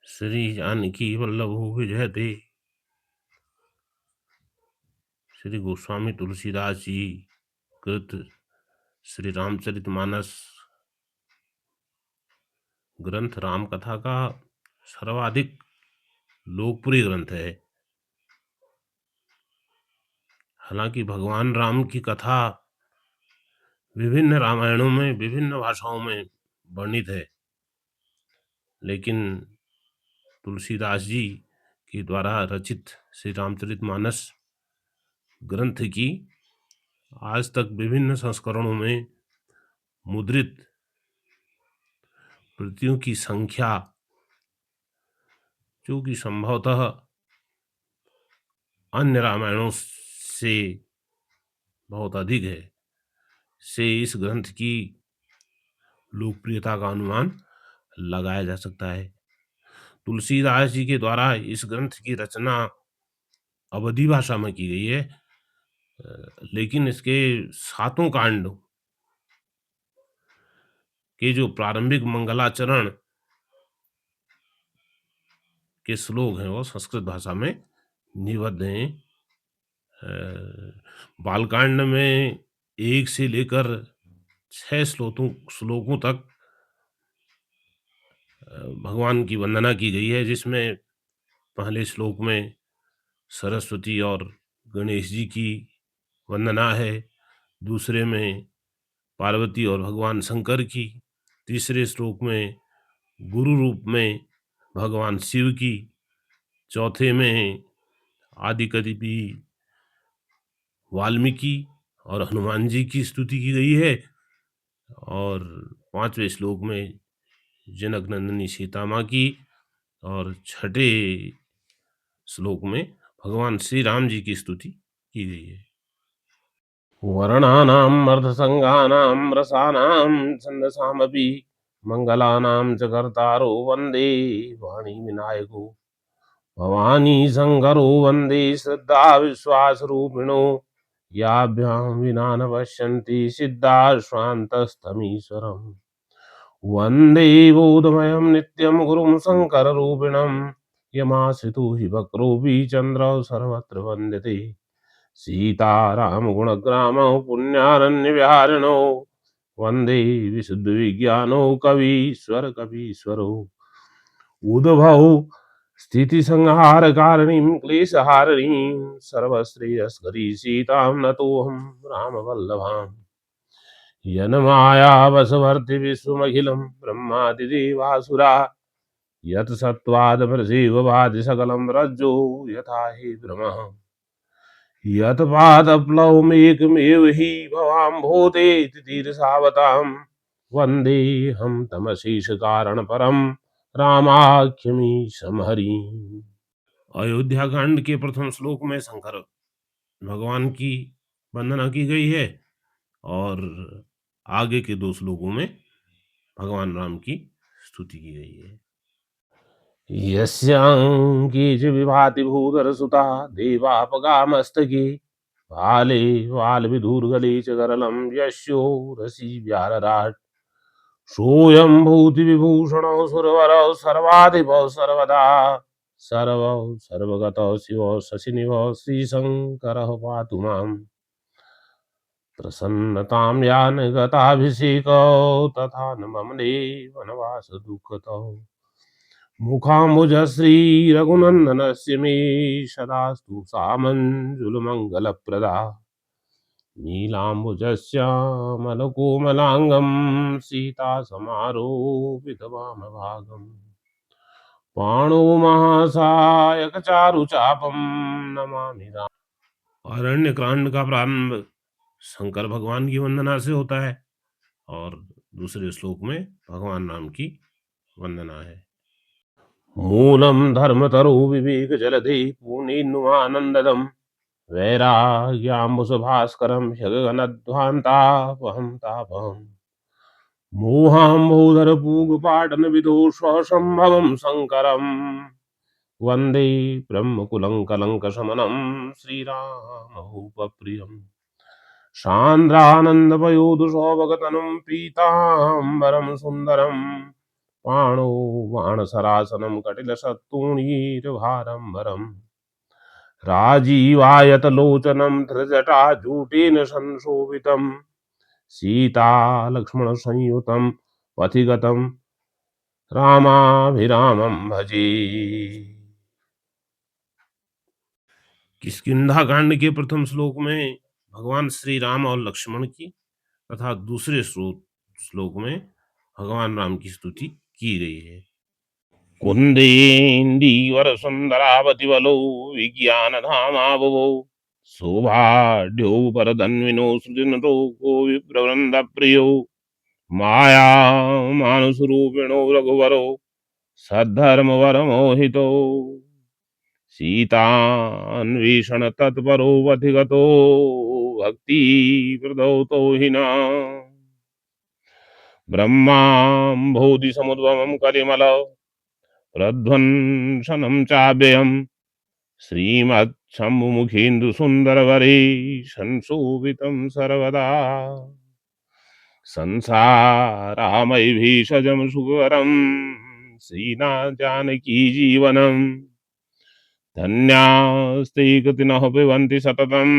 श्री जानकी वल्लभो विजयते। श्री गोस्वामी तुलसीदास जी कृत श्री रामचरितमानस ग्रंथ राम कथा का सर्वाधिक लोकप्रिय ग्रंथ है। हालांकि भगवान राम की कथा विभिन्न रामायणों में विभिन्न भाषाओं में वर्णित है, लेकिन तुलसीदास जी के द्वारा रचित श्री रामचरितमानस ग्रंथ की आज तक विभिन्न संस्करणों में मुद्रित प्रतियों की संख्या, जो कि संभवतः अन्य रामायणों से बहुत अधिक है, से इस ग्रंथ की लोकप्रियता का अनुमान लगाया जा सकता है। तुलसीदास जी के द्वारा इस ग्रंथ की रचना अवधी भाषा में की गई है, लेकिन इसके 7 कांड के जो प्रारंभिक मंगलाचरण के श्लोक हैं वो संस्कृत भाषा में निबद्ध हैं। बालकांड में 1 से लेकर 6 श्लोकों तक भगवान की वंदना की गई है, जिसमें पहले श्लोक में सरस्वती और गणेश जी की वंदना है, दूसरे में पार्वती और भगवान शंकर की, तीसरे श्लोक में गुरु रूप में भगवान शिव की, चौथे में आदिकवि वाल्मीकि और हनुमान जी की स्तुति की गई है, और 5वें श्लोक में जनक नंदिनी सीता माँ की, और 6ठे श्लोक में भगवान श्री राम जी की स्तुति की गई है। वर्णानाम् अर्धसंगानां रसानां छन्दसामपि मंगलानां च कर्तारो वन्दे वाणी विनायको भवानी शंकरो वन्दे श्रद्धा विश्वासरूपिणो याभ्यां विना न पश्यन्ति सिद्धा स्वान्तस्थमीश्वरम् वन्दे बोधमयं नित्यं गुरुं शङ्कररूपिणं यमाश्रितो हि वक्रोऽपि चन्द्रौ सर्वत्र वन्द्यते सीताराम गुणग्रामौ पुण्यारण्यविहारिणौ वन्दे विशुद्धविज्ञानौ कवीश्वरौ उद्भवौ स्थितिसंहारकारिणीं क्लेशहारिणीं सर्वश्रेयस्करी सीतां नतोऽहं रामवल्लभाम् यन्मायावशवर्ति विश्वमखिलं ब्रह्मादिदेवासुरा यत्सत्त्वादमृषीवभाति सकलं रज्जो यथा हि भ्रमः यत्पादप्लवमेकमेव हि भवाम्भोते तितीर्षावतां वन्देऽहं तमशेषकारणपरं रामाख्यमीशं हरिम्। अयोध्या कांड के प्रथम श्लोक में शंकर भगवान की वंदना की गई है, और आगे के 2 श्लोकों में भगवान राम की स्तुति की गई है। यस्याङ्के च विभाति भूधरसुता देवापगामस्तके भाले वालविधुर्गले च गरलं यस्यो रसि व्यारराट् सोऽयं भूतिविभूषणौ सुरवरौ सर्वाधिपौ सर्वदा सर्वौ सर्वगतौ शिवौ शशिनिभौ श्रीशङ्करः पातु माम् प्रसन्नतां यान गताभिषेकौ तथा न मम वनवास दुःखतौ मुखाम्बुजश्री रघुनन्दनस्य मे सदास्तु सामञ्जुलमङ्गलप्रदा नीलाम्बुजश्यामलकोमलाङ्गं सीतासमारोपितवामभागम् पाणो महासायकचारुचापं नमामि राम। अरण्य कांड का प्रारंभ शंकर भगवान की वंदना से होता है, और दूसरे श्लोक में भगवान राम की वंदना है। मूलम धर्मतरो विवेक जलधि पुनीन्वानंददम वैराग्याम्बुसभास्करं ह्यगनध्वान्तापहं तापहम् मोहाम्बोधरपूगपाटनविदो स्वसम्भवं शङ्करम् वन्दे ब्रह्मकुलङ्कलङ्कशमनं श्रीरामभूपप्रियम् सान्द्रानन्दपयोधुशोभगतनुं पीताम्बरं सुन्दरम् पाणौ बाणसरासनं कटिलसत्तूणीरभारम्बरम् राजीवायतलोचनं धृजटाजूटेन संशोभितं सीता लक्ष्मणसंयुतं पथिगतं रामाभिरामं भजे। किष्किंधा कांड के प्रथम श्लोक में भगवान श्री राम और लक्ष्मण की तथा दूसरे श्लोक में भगवान राम की स्तुति की गई है। कुंदेन्दीवर सुंदरावतिवलो विज्ञान धामावो सौभाढ्यो परधन्विनो सुजनतो विप्रवृंद प्रियो माया मानुषरूपिणो रघुवरो सद्धर्मवर मोहितो सीतान्वेषण तत्परो वधिगतो भक्ति प्रदौतो हिना ब्रह्माम्भोधि समुद्भवं कलिमल प्रध्वंसनं चाव्ययम् श्रीमत्शम्भुमुखेन्दु सुन्दरवरे संशोभितं सर्वदा संसारामय भीषजं सुकरं सीता जानकी जीवनम् धन्यास्ते कृतिनः पिबन्ति सततं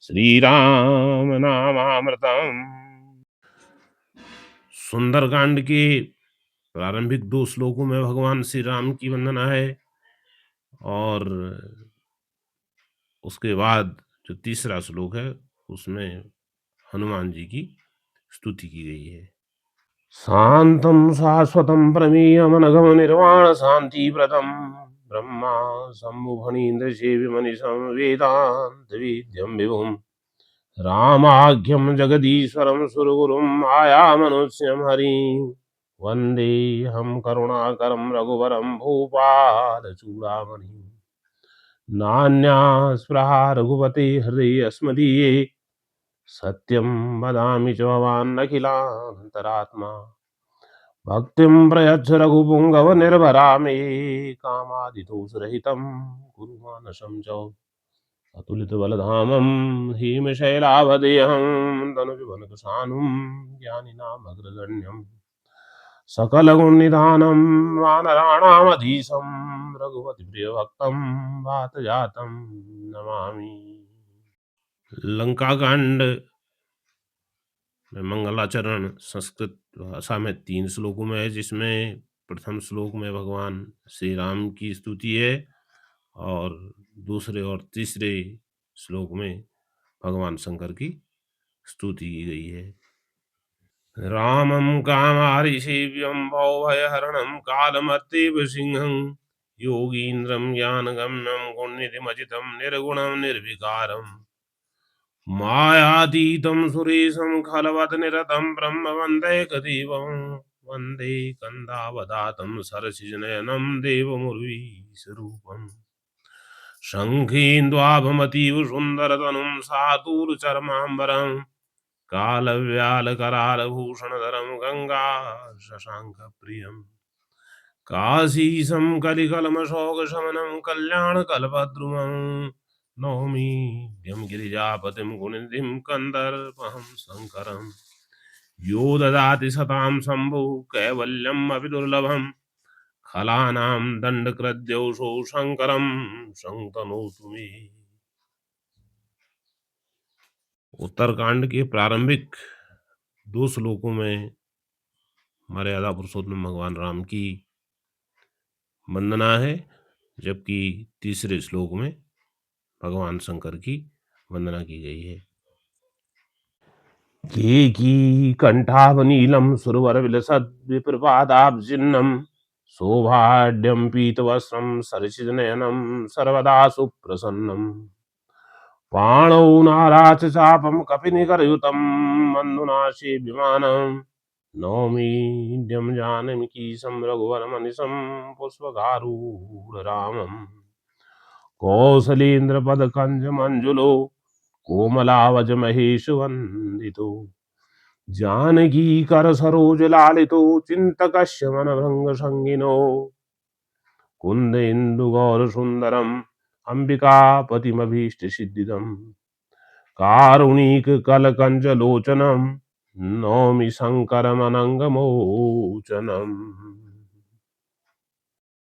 श्रीराम नामामृतम्। सुंदरकांड के प्रारंभिक 2 श्लोकों में भगवान श्री राम की वंदना है और उसके बाद जो तीसरा श्लोक है उसमें हनुमान जी की स्तुति की गई है। शांतं शाश्वतं प्रमेयमनघं निर्वाण शांतिप्रदं ब्रह्मा शंभुफणीन्द्र सेव्यमनिशं वेदांत वेद्यं विभुम् रामाख्यं जगदीश्वरं सुरगुरुं मायामनुष्यं हरिं वन्देऽहं करुणाकरं रघुवरं भूपालचूडामणिं नान्या स्पृहा रघुपते हृदयस्मदीये सत्यं वदामि च भवान् अखिलान्तरात्मा भक्तिं प्रयच्छ रघुपुङ्गवनिर्भरामि कामादिदोषरहितं कुरु मानसं च अतुलितबलधामं हेमशैलावदेहं तनुजवनकृशानुं ज्ञानिनामग्रगण्यं सकलगुणनिधानं वानराणामधीशं रघुपतिप्रियभक्तं वातजातं नमामि। लंका कांड में मंगलाचरण संस्कृत भाषा में 3 श्लोकों में है, जिसमें प्रथम श्लोक में भगवान श्री राम की स्तुति है और दूसरे और तीसरे श्लोक में भगवान शंकर की स्तुति की गई है। रामं कामारिसेव्यं भवभयहरणं कालमर्त्येव सिंहं योगीन्द्रं ज्ञानगम्यं गुणनिधिमजितं निर्गुणं निर्विकारम् मायातीतं सुरेशं खलवदनिरतं ब्रह्मवन्दैकदेवं वन्दे कन्दावदातं सरसिजनयनं देवमुर्वीस्वरूपम् शङ्खेन्द्वाभमतीव सुन्दरतनुं सातूरचर्माम्बरं कालव्यालकरालभूषणधरं गङ्गा शशाङ्कप्रियम् काशीशं कलिकल्मषोगशमनं कल्याणकल्पद्रुमं नौमि द्यं गिरिजापतिं गुणनिधिं कन्दर्पहं शङ्करं यो ददाति सतां शम्भुः कैवल्यम् अपि दुर्लभं खलानां दण्डकृद्यौषो शङ्करं शङ्तनोतु मे। उत्तरकांड के प्रारंभिक 2 श्लोकों में मर्यादा पुरुषोत्तम भगवान राम की वंदना है, जबकि तीसरे श्लोक में भगवान शंकर की वंदना की गई है। केकी कंठावनीलम सुरवर विलसद विप्रपादाब्जिन्नम सौभाड्यम पीतवस्त्रम सरसिजनयनम सर्वदा सुप्रसन्नम पाणौ नाराच चापम कपिनिकरयुतम मन्दुनाशे विमानम नौमीड्यम जानकीशं रघुवरमनिशं पुष्पगारूढ रामम् कौसलेन्द्रपदकञ्जमञ्जुलो कोमलावज महेश वन्दितो जानकी कर सरोज लालितो चिंतकस्य मन भृंग संगिनो कुंदेन्दु गौर सुंदरम अंबिकापतिमभीष्ट सिद्धिदम कारुणिक कल कंज लोचनम नौमि शङ्करमनङ्गमोचनम्।